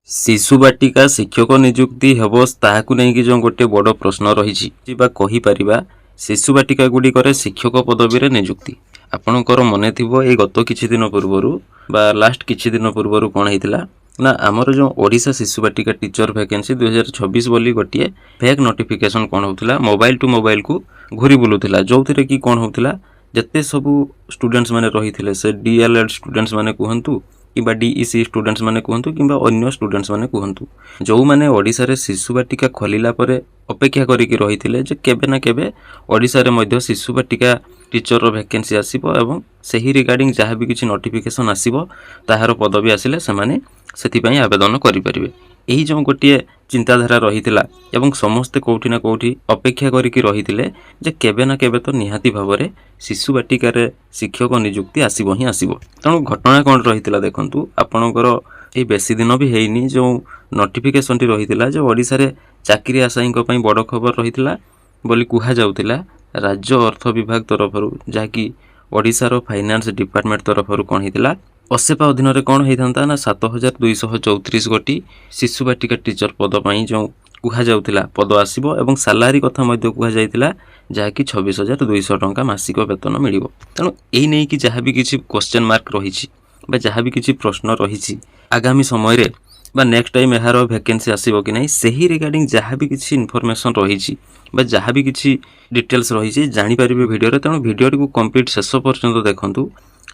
शिशु बाटिका शिक्षक नियुक्ति हेब ताकू नहीं जो गोटे बड़ प्रश्न रही कहीपर शिशु बाटिका गुड़िकर शिक्षक पदवी नियुक्ति आपणकर मन थी ये गत किछि दिन पूर्वर बा लास्ट किछि दिन पूर्वर कौन होता ना आमर जो ओडिशा शिशु बाटिका टीचर वैकेंसी 2026 बोली गोटे फेक नोटिफिकेशन कौन होता मोबाइल टू मोबाइल को घूरी बुलूला जो थे कि कौन होता जिते सबू स्टूडेंट्स माने रही से डीएलएड स्टूडेंट्स माने कहतु कि डीईसी स्टूडेंट्स माने कहतु कि अन्य स्टूडेंट्स माने कहतु जो माने ओडिशा रे शिशु बाटिका खोलिला परे अपेक्षा करिकी रहिथिले जे केबे ना केबे ओडिशा रे मध्य शिशु बाटिका टीचर वैकेंसी आसीबो एवं सही रिगार्डिंग जहाँ भी किसी नोटिफिकेशन आसीबो ताहार पदवी आसिले सेमाने सेथिपई आवेदन करि परिबे। एही जो गोटे चिंताधारा रहिथिला एवं समस्ते कोठी ना कोठी अपेक्षा करिकी रहिथिले जे केबे ना केबे तो निहाती भावरे शिशु बाटिकार शिक्षक नियुक्ति आसीबो ही आसीबो। तेणु घटना कौन रहिथिला देखंतु आपणकर ये बेसी दिन भी हैनी जो नोटिफिकेशन टी रहिथिला जो ओडिशा रे चाकरी आशायीक पई बड़ खबर रहिथिला बोली कुहा जाउथिला राज्य अर्थ विभाग तरफरु जाकी ओडिशा रो फाइनेंस डिपार्टमेंट तरफरु कौन होता असेपा अधीन में कौन होता ना 7234 गोटी शिशु बाटिका टीचर पद पर जो कुहा जाउथिला पद आसीबो एवं सालारी कथा मध्य कुहा जाइथिला जहाँकि 26,200 टंका मासिक वेतन मिलिबो। तेणु एही नै कि जहाँ भी किसी क्वेश्चन मार्क रही जहाँ भी किसी प्रश्न रही आगामी समय रे बा नेक्स्ट टाइम यार वैकेंसी आसीबो कि नहीं सही रिगार्डिंग जहाँ भी किसी इनफॉरमेशन रही जहाँ भी किसी डिटेल्स रही जानी पारिबे वीडियो रे। तेणु वीडियो को कंप्लीट शेष पर्यंत देखंतु।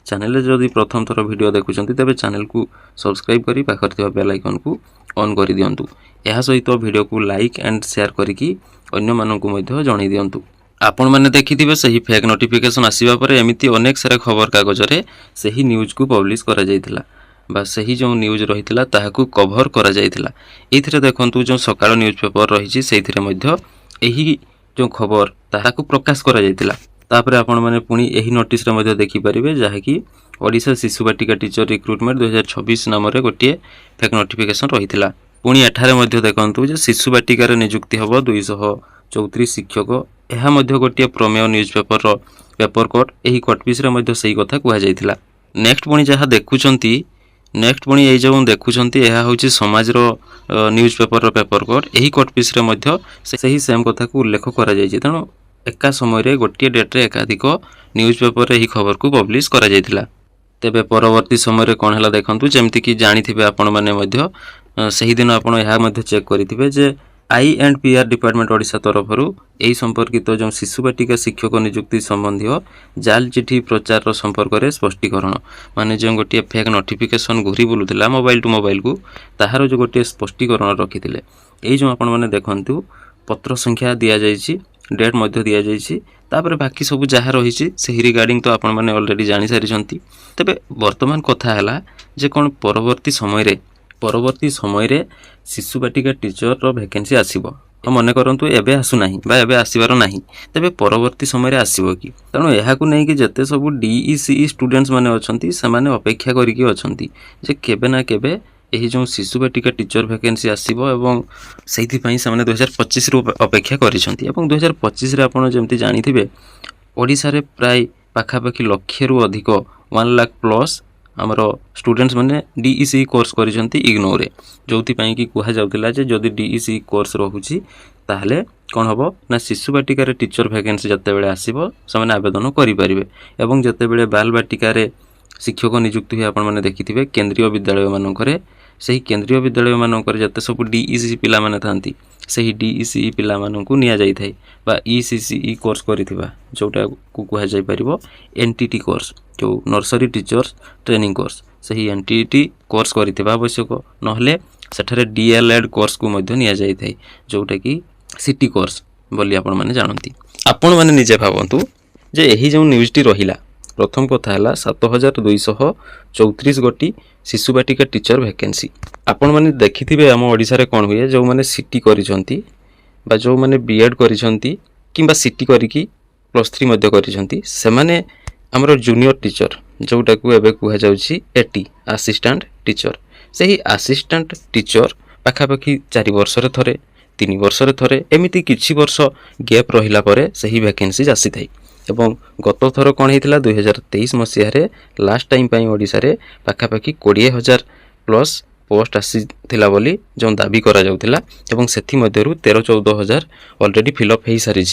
चैनल जदि प्रथम थर वीडियो देखुचंती तेबे चैनल को सब्सक्राइब करी पाखर थिबा बेल आइकन को ऑन करि दियंतु। एहा सहित वीडियो को लाइक एंड शेयर करिकी अन्य माननकु मध्ये जणाई दियंतु। आपण माने देखिथिबे सही फेक नोटिफिकेशन आसीबा परे एमिति अनेक सारा खबर कागज रे सही न्यूज को पब्लिश करा जायतिला बा सही जो न्यूज रहितिला ताहाकू कवर करा जायतिला। एथिरे देखंतु जो सकाळ न्यूज पेपर रहिछि सेथिरे मध्ये एही जो खबर ताहाकू प्रकाश करा जायतिला। तापर आपण माने पुणी एही नोटिस रे मध्ये देखि परिबे जहाँकि ओडिशा शिशु बाटिका टीचर रिक्रुटमेंट 2026 नाम रे गोटे फेक नोटिफिकेशन रहितिला। पुणी एठारे मध्ये देखंतु जे शिशु बाटिकार नियुक्ति हबो 234 शिक्षक एहा मध्ये गोटे प्रमेय न्यूज पेपर रो पेपर कोट एही कोट पीस रे मध्ये सही कथा कुहा जायतिला। नेक्स्ट पुणी जहाँ देखुचंती नेक्स्ट पुणी ए जो देखुचंती एहा होची समाज रो न्यूज पेपर रो पेपर कोट एही कोट पीस रे मध्ये सही सेम कथा को उल्लेख करा जायछि। तेणु एका समय रे गोटे डेट रे एकाधिक न्यूज पेपर रे ही खबर को पब्लिश करा जायतिला। तेबे परवर्ती समय रे कोन हला देखंतु जेमति कि जानिथिबे आपण माने मध्ये सही दिन आपण एहा मध्ये चेक करिथिबे जे आई.एंड.पी.आर डिपार्टमेंट ओडिशा तरफरु एही संपर्कित जो शिशु बाटिका शिक्षक नियुक्ति संबंधी जाल चिठी प्रचार रो संपर्क रे स्पष्टीकरण माने जो गोटे फेक नोटिफिकेशन घुरी बुलुथिला मोबाइल टू मोबाइल को ताहार जो गोटे स्पष्टीकरण रखिथिले। एही जो आपण माने देखंतु पत्र संख्या दिया जायछि डेट मध्य दिया जायछि तापर बाकी सब जहाँ रही सही रिगार्डिंग तो आपण माने ऑलरेडी जानि सारिछंती। तबे वर्तमान कथा हैला जे कोन परवर्ती समय रे शिशु बाटिका टीचर रो वैकेंसी आसीबो मने करंतु एबे आसु नाही बा एबे आसीबार नाही तबे परवर्ती समय रे आसीबो कि। तेणु एहाकु नै कि जते सब डीईसी स्टूडेंट्स माने अछंती से माने अपेक्षा करिकि अछंती जे केबे ना केबे एही जो शिशु बाटिका टीचर वैकेंसी आसीबो एवं सेहिथि पई से माने 2025 रो अपेक्षा करिसंती एवं 2025 रे आपण जेमति जानिथिबे ओडिसा रे प्राय पाखापाखि लक्ष रु अधिक 1 लाख प्लस हमरो स्टूडेंट्स माने डीईसी कोर्स करिसंती इग्नो रे जोथि पई कि कुहा जाउतिला जे जदि डीईसी कोर्स रहुची ताहले कोन हबो ना शिशु बाटिका रे टीचर वैकेंसी जते बेले आसीबो से माने आवेदन करि परिबे एवं जते बेले बाल बाटिका रे शिक्षक नियुक्ति हुए आपण माने देखिथिबे केंद्रीय विद्यालय मानकरे सही केंद्रीय विद्यालय मानकरे जते सब डीईसी पिला माने थांती सही डीईसी पिला मानकु निया जाई थाई बा ईसीसीई कोर्स करिथिबा जोटा को कुहा जाई परिबो एनटीटी कोर्स जो नर्सरी टीचर्स ट्रेनिंग कोर्स सही एनटीटी कोर्स करिथिबा आवश्यक नहले सेठारे डीएलएड कोर्स को मध्य निया जाई थाई जोटा कि सिटी कोर्स बोली आपण माने जानंती। आपण माने निजे भाबंतु जे एही जो न्यूज टी रहिला प्रथम कथा है 7234 गोटी शिशु बाटिका टीचर वैकेंसी आपण माने देखिथिबे आम ओडिसा रे कोन हुए जो माने सिटी करिसंती बा जो माने बीएड करिसंती किंबा सिटी करिकी +3 मध्य करिसंती से माने हमरो जूनियर टीचर जोटा को एबे कुहा जाउची एटी असिस्टेंट टीचर सही असिस्टेंट टीचर पाखापाखि 4 वर्ष रे थरे 3 वर्ष रे थरे एमिति किछि वर्ष गैप रहिला परे सही वैकेंसी आसी थाई एवं गत थर कौन होता 2023 मसीह लास्ट टाइम ओडिशा रे पाखापाखि 20,000 प्लस पोस्ट आसीथिला बोली जो दाबी करा जाउथिला एवं सेथि मध्यरु 13-14 ऑलरेडी फिलअप हो सारी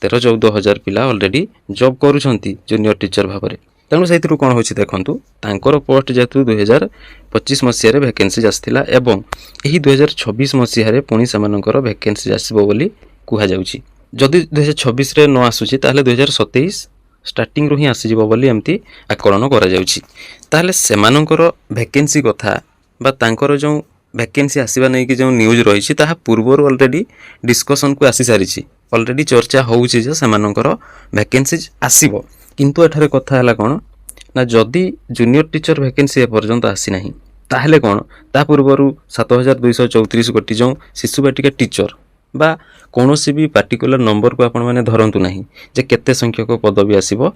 13-14 पिला ऑलरेडी जॉब करूछंती जूनियर टीचर भाबरे तेणु से कौन हो देखु तांकर पोस्ट जेहेतु 2025 मसीह वैकेंसी आसाला एवं यही 2026 मसीह पुणी से वैकेंसी आसो बोली कहुच्छी जदि 2026 न आसूची ताहले 2027 स्टार्टिंग रू ही आसीजिवो बोली एमती आकलन करा जाउची ताहले सेमानकर वैकेंसी कथा बा तांकर जो वैकेंसी आसीबा नै कि जो न्यूज रही ताहा पूर्वर ऑलरेडी डिस्कशन को आसी सारी ऑलरेडी चर्चा होउची जे सेमानकर वैकेंसी आसीबो किंतु एठारे कथा हला कोन ना जदि जूनियर टीचर वैकेंसी ए पर्यंत आसी नाही ताहले कोन ता पूर्वरु 7234 गोटी जो शिशु बाटिका टीचर बा कौनसी भी पार्टिकुलर नंबर को आपण माने धरंतु नाही जे केते संख्यक पदवी आसीबो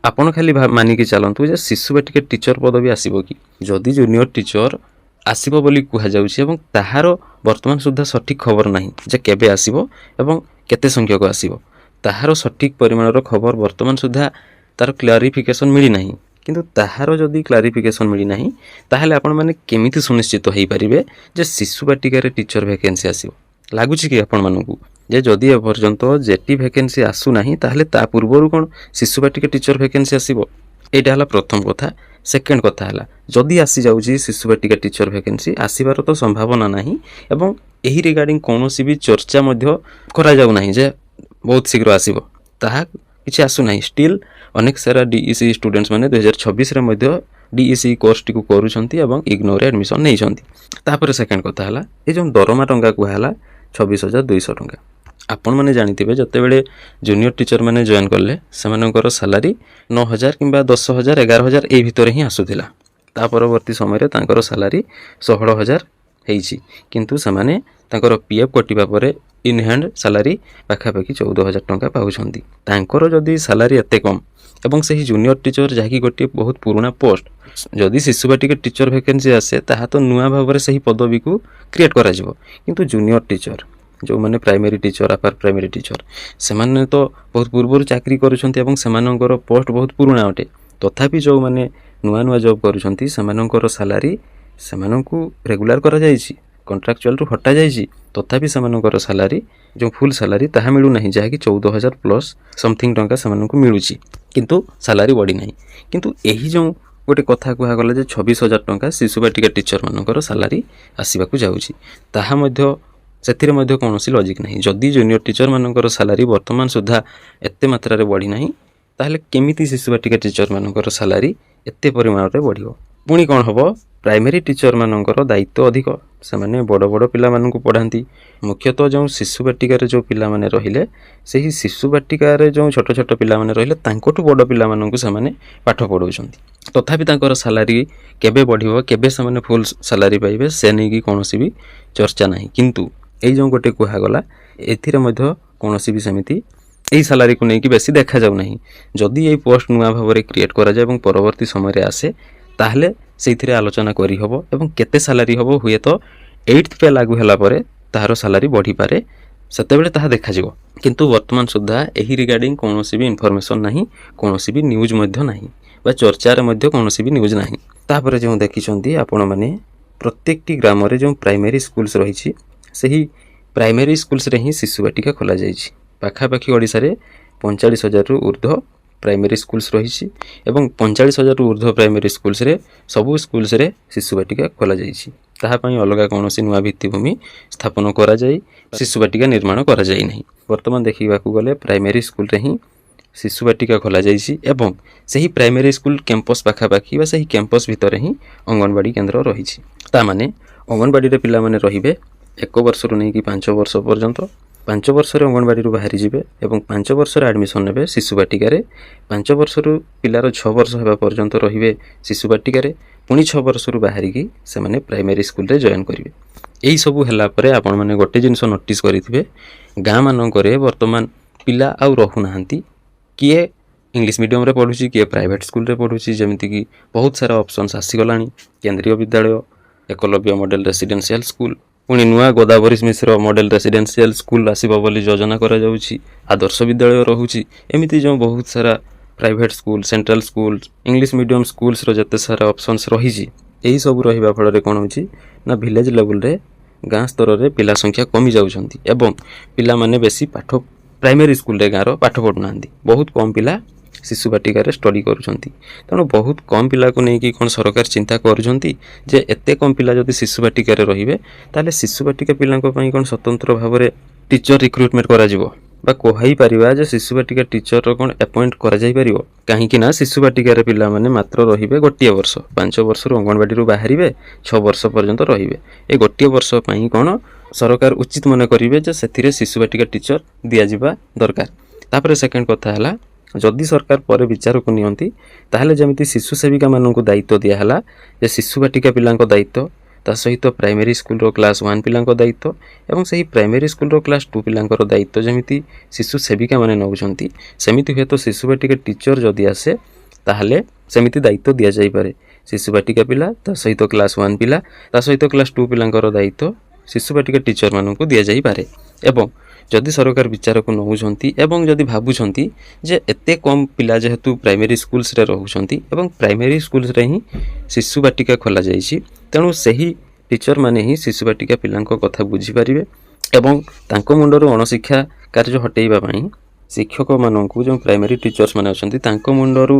आपण खाली मानिकी चलंतु जे शिशु बाटिका टीचर पदवी आसीबो कि जदि जूनियर टीचर आसीबो बोली कुहा जाउछि एवं ताहार वर्तमान सुद्धा सठिक खबर नाही जे केबे आसीबो एवं केते संख्यक आसीबो ताहार सठिक परिमाणर खबर वर्तमान सुद्धा तार क्लारिफिकेशन मिली नाही किंतु ताहार जदि क्लारिफिकेशन मिली नाही ताहले आपण माने केमिति सुनिश्चित होई परिबे जे शिशु बाटिका टीचर वैकेंसी आसीबो लगुच कि आपण मानकू जे जदि ए पर्यंत जेटी वैकेंसी आसु नाही ताहले ता पूर्वरु कोन शिशु बाटिका टीचर वैकेंसी आसीबो एटा हला प्रथम कथा सेकेंड कथा हला जदि आसी जाउची शिशु बाटिका टीचर वैकेंसी आसीबार तो संभावना नाही एवं एही रिगार्डिंग कोनोसी भी चर्चा मध्य करा जाउ नाही जे बहुत शीघ्र आसीबो ताहा किछि आसु नाही स्टिल अनेक सारा डीईसी स्टूडेंट्स माने 2026 रे मध्य डीईसी कोर्स टिकु करूछंती एवं इग्नोर एडमिशन नै छंती तापर सेकेंड कथा हला ए जो दरमा टंका को हला 26,200 टंका आपण माने जानिथिबे जते बेले जूनियर टीचर माने जॉइन करले सेमानकर सैलरी 9,000 किंबा 10,000 11,000 ए भितर ही आसुथिला ता परवर्ती समय रे तांकर सैलरी 16,000 हेइची किंतु सेमाने तांकर पीएफ कटिबा परे इन हैंड सैलरी पाखापाखि 14,000 टंका पाउछंती तांकर जदी सैलरी एते कम एवं सही जूनियर टीचर जहाँकि गोटे बहुत पुराना पोस्ट जदि शिशु बाटिका टीचर वैकेंसी आसे ताहा तो नुआ भाव में सही पदवी को क्रिएट करा जिवो किंतु जूनियर टीचर जो माने primary teacher upper primary teacher से माने तो बहुत पूर्व चाकरी करूछंती एवं सेमानकर पोस्ट बहुत पुराना अटे तथापि जो माने नुआ नुआ जॉब करूछंती सेमानकर सैलरी सेमानकु रेगुलर करा जायछि कॉन्ट्रैक्चुअल रु हटा जायछि तथापि सेमानकर सैलरी जो फुल सैलरी ताहा मिलु नाही जहाँकि 14,000 प्लस समथिंग टंका सेमानकु मिलुछि किंतु सैलरी बढ़ी नाही किंतु एही जो गोटे कथा कुहा गला जे 26,000 टंका शिशु बाटिका टीचर मानकर सैलरी आसीबाकू जाउछि ताहा मध्य सेथिरे मध्य कोनोसी लॉजिक नाही जदि जूनियर टीचर मानकर सैलरी वर्तमान सुद्धा एते मात्रा रे बढ़ी नाही ताहले केमिति शिशु बाटिका टीचर मानकर सैलरी एते परिमाण रे बढ़िबो पुणी कौन हम प्राइमरी टीचर मानकर दायित्व अधिक से माने बड़ बड़ पिला मानकु पढ़ाती मुख्यतः जो शिशु बाटिकार जो पिला माने रहिले सही शिशु बाटिकार जो छोट छोट पिला माने रहिले तांकोटु बड़ पिला मानकु से माने पाठ पढ़ाउछंती तथापि तांकर सैलरी केबे बढ़िबो केबे से माने फुल सैलरी पाइबे से नै कि कोनोसी भी चर्चा नाही किंतु एई जो गोटे कुहा गला एथिरे मध्य कोनोसी भी समिति एई सैलरी को नै कि बेसी देखा जाउ नाही जदि एई पोस्ट नुआ भाबरे क्रिएट करा जाय एवं परवर्ती समय रे आसे ताहले सेथिरे आलोचना करी हबो एवं केते सैलरी हबो हुए तो 8th पे लागू हला परे ताहार सैलरी बढ़ी पारे सेते बेले ताहा देखा जिवो किंतु वर्तमान सुद्धा एही रिगार्डिंग कोनोसी भी इन्फॉर्मेशन नाही कोनोसी भी न्यूज मध्य नाही बा चर्चा रे मध्य कोनोसी भी न्यूज नाही तापरे जो देखिचंती आपण माने प्रत्येकटी ग्राम रे जो प्राइमरी स्कूल्स रहिछि सही प्राइमरी स्कूल्स रे ही शिशु बाटिका खोला जाइछि पाखापाखि ओडिसा रे 45,000 रु ऊर्ध्व प्राइमरी स्कूल्स रही एवं 45,000 रु ऊर्ध्व प्राइमरी स्कूल्स रे सबु स्कूल्स रे शिशु बाटिका खोला जाइछि ताहा पई अलगा कोनोसी नुआ भित्तिभूमि स्थापन करा जाई शिशु बाटिका निर्माण करा जाई नहीं वर्तमान देखिबाकू गले प्राइमरी स्कूल रे ही शिशु बाटिका खोला जाइछि एवं सही प्राइमरी स्कूल कैंपस पाखापाखि बा सही कैंपस भितर ही अंगनवाड़ी केन्द्र रहिछि ता माने अंगनवाड़ी रे पिला माने रहिबे 1 वर्ष रु नै कि 5 वर्ष पर्यंत 5 वर्ष रे अंगनवाड़ी रु बाहरी जिबे एवं 5 वर्ष रे एडमिशन नेबे शिशु बाटिका रे 5 वर्ष रु पिलार 6 वर्ष हेबा पर्यंत रहिबे शिशु बाटिका रे पुणी 6 वर्ष रु बाहरी की से माने प्राइमरी स्कूल रे जॉइन करिवे एई सबु हला परे आपण माने गोटे जिंस नोटिस करिथिबे गां मानन करे वर्तमान पिला आउ रहु नाहंती किए इंग्लिश मीडियम रे पढुची किए प्राइवेट स्कूल रे पढुची जेमिति कि बहुत सारा ऑप्शंस आसी गलानी केंद्रीय विद्यालय एकलव्य मॉडल रेसिडेंशियल स्कूल पुणी नुआ गोदावरी मिश्र मॉडल रेसिडेंशियल स्कूल आसीबा बोली योजना करा जाउची आदर्श विद्यालय रहुची एमिति जो बहुत सारा private school central school English medium schools रो जते सारा ऑप्शंस रहिची एही सब रहिबा फल रे कोन होची ନା ଭିଲେଜ୍ ଲେଭେଲରେ ଗାଁ ସ୍ତରରେ ପିଲା ସଂଖ୍ୟା କମି ଯାଉଛନ୍ତି ଏବଂ ପିଲାମାନେ ବେଶୀ ପାଠ ପ୍ରାଇମେରୀ ସ୍କୁଲରେ ଗାଁର ପାଠ ପଢ଼ୁନାହାନ୍ତି। ବହୁତ କମ୍ ପିଲା ଶିଶୁ ବାଟିକାରେ ଷ୍ଟଡି କରୁଛନ୍ତି। ତେଣୁ ବହୁତ କମ୍ ପିଲାକୁ ନେଇକି କ'ଣ ସରକାର ଚିନ୍ତା କରୁଛନ୍ତି ଯେ ଏତେ କମ୍ ପିଲା ଯଦି ଶିଶୁ ବାଟିକାରେ ରହିବେ ତାହେଲେ ଶିଶୁ ବାଟିକା ପିଲାଙ୍କ ପାଇଁ କ'ଣ ସ୍ୱତନ୍ତ୍ର ଭାବରେ ଟିଚର ରିକ୍ରୁଟମେଣ୍ଟ କରାଯିବ ବା କହିପାରିବା ଯେ ଶିଶୁ ବାଟିକା ଟିଚରର କ'ଣ ଆପଏଣ୍ଟ କରାଯାଇପାରିବ? କାହିଁକି ନା ଶିଶୁ ବାଟିକାରେ ପିଲାମାନେ ମାତ୍ର ରହିବେ ଗୋଟିଏ ବର୍ଷ। 5 ବର୍ଷରୁ ଅଙ୍ଗନବାଡ଼ିରୁ ବାହାରିବେ, 6 ବର୍ଷ ପର୍ଯ୍ୟନ୍ତ ରହିବେ। ଏ ଗୋଟିଏ ବର୍ଷ ପାଇଁ କ'ଣ ସରକାର ଉଚିତ ମନେ କରିବେ ଯେ ସେଥିରେ ଶିଶୁ ବାଟିକା ଟିଚର ଦିଆଯିବା ଦରକାର। ତାପରେ ସେକେଣ୍ଡ କଥା ହେଲା, ଯଦି ସରକାର ପରେ ବିଚାରକୁ ନିଅନ୍ତି ତାହେଲେ ଯେମିତି ଶିଶୁ ସେବିକାମାନଙ୍କୁ ଦାୟିତ୍ୱ ଦିଆହେଲା ଯେ ଶିଶୁ ବାଟିକା ପିଲାଙ୍କ ଦାୟିତ୍ୱ, ତା ସହିତ ପ୍ରାଇମେରୀ ସ୍କୁଲର କ୍ଲାସ୍ 1 ପିଲାଙ୍କ ଦାୟିତ୍ୱ ଏବଂ ସେହି ପ୍ରାଇମେରୀ ସ୍କୁଲର କ୍ଲାସ୍ 2 ପିଲାଙ୍କର ଦାୟିତ୍ୱ ଯେମିତି ଶିଶୁ ସେବିକାମାନେ ନେଉଛନ୍ତି, ସେମିତି ହୁଏତ ଶିଶୁ ବାଟିକା ଟିଚର ଯଦି ଆସେ ତାହେଲେ ସେମିତି ଦାୟିତ୍ୱ ଦିଆଯାଇପାରେ। ଶିଶୁ ବାଟିକା ପିଲା ତା ସହିତ କ୍ଲାସ୍ 1 ପିଲା ତା ସହିତ କ୍ଲାସ୍ 2 ପିଲାଙ୍କର ଦାୟିତ୍ୱ ଶିଶୁ ବାଟିକା ଟିଚରମାନଙ୍କୁ ଦିଆଯାଇପାରେ। ଏବଂ ଯଦି ସରକାର ବିଚାରକୁ ନେଉଛନ୍ତି ଏବଂ ଯଦି ଭାବୁଛନ୍ତି ଯେ ଏତେ କମ୍ ପିଲା ଯେହେତୁ ପ୍ରାଇମେରୀ ସ୍କୁଲ୍ସରେ ରହୁଛନ୍ତି ଏବଂ ପ୍ରାଇମେରୀ ସ୍କୁଲ୍ସରେ ହିଁ ଶିଶୁ ବାଟିକା ଖୋଲାଯାଇଛି, ତେଣୁ ସେହି ଟିଚରମାନେ ହିଁ ଶିଶୁ ବାଟିକା ପିଲାଙ୍କ କଥା ବୁଝିପାରିବେ ଏବଂ ତାଙ୍କ ମୁଣ୍ଡରୁ ଅଣଶିକ୍ଷା କାର୍ଯ୍ୟ ହଟେଇବା ପାଇଁ ଶିକ୍ଷକମାନଙ୍କୁ ଯେଉଁ ପ୍ରାଇମେରୀ ଟିଚର୍ସମାନେ ଅଛନ୍ତି ତାଙ୍କ ମୁଣ୍ଡରୁ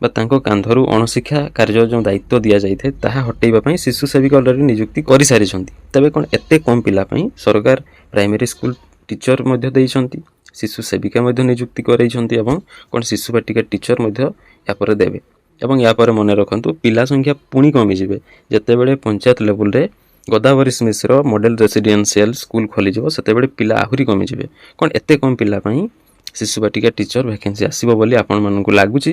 ବା ତାଙ୍କ କାନ୍ଧରୁ ଅଣଶିକ୍ଷା କାର୍ଯ୍ୟ ଯେଉଁ ଦାୟିତ୍ୱ ଦିଆଯାଇଥାଏ ତାହା ହଟେଇବା ପାଇଁ ଶିଶୁ ସେବିକା ଅଲରେଡ଼ି ନିଯୁକ୍ତି କରିସାରିଛନ୍ତି। ତେବେ କ'ଣ ଏତେ କମ୍ ପିଲା ପାଇଁ ସରକାର ପ୍ରାଇମେରୀ ସ୍କୁଲ ଟିଚର ମଧ୍ୟ ଦେଇଛନ୍ତି, ଶିଶୁ ସେବିକା ମଧ୍ୟ ନିଯୁକ୍ତି କରାଇଛନ୍ତି ଏବଂ କ'ଣ ଶିଶୁ ବାଟିକା ଟିଚର ମଧ୍ୟ ଏହାପରେ ଦେବେ। ଏବଂ ଏହାପରେ ମନେ ରଖନ୍ତୁ, ପିଲା ସଂଖ୍ୟା ପୁଣି କମିଯିବେ ଯେତେବେଳେ ପଞ୍ଚାୟତ ଲେଭେଲରେ Godabarish Mishra model residential school ଖୋଲିଯିବ, ସେତେବେଳେ ପିଲା ଆହୁରି କମିଯିବେ। କ'ଣ ଏତେ କମ୍ ପିଲା ପାଇଁ ଶିଶୁ ବାଟିକା ଟିଚର ଭ୍ୟାକେନ୍ସି ଆସିବ ବୋଲି ଆପଣମାନଙ୍କୁ ଲାଗୁଛି?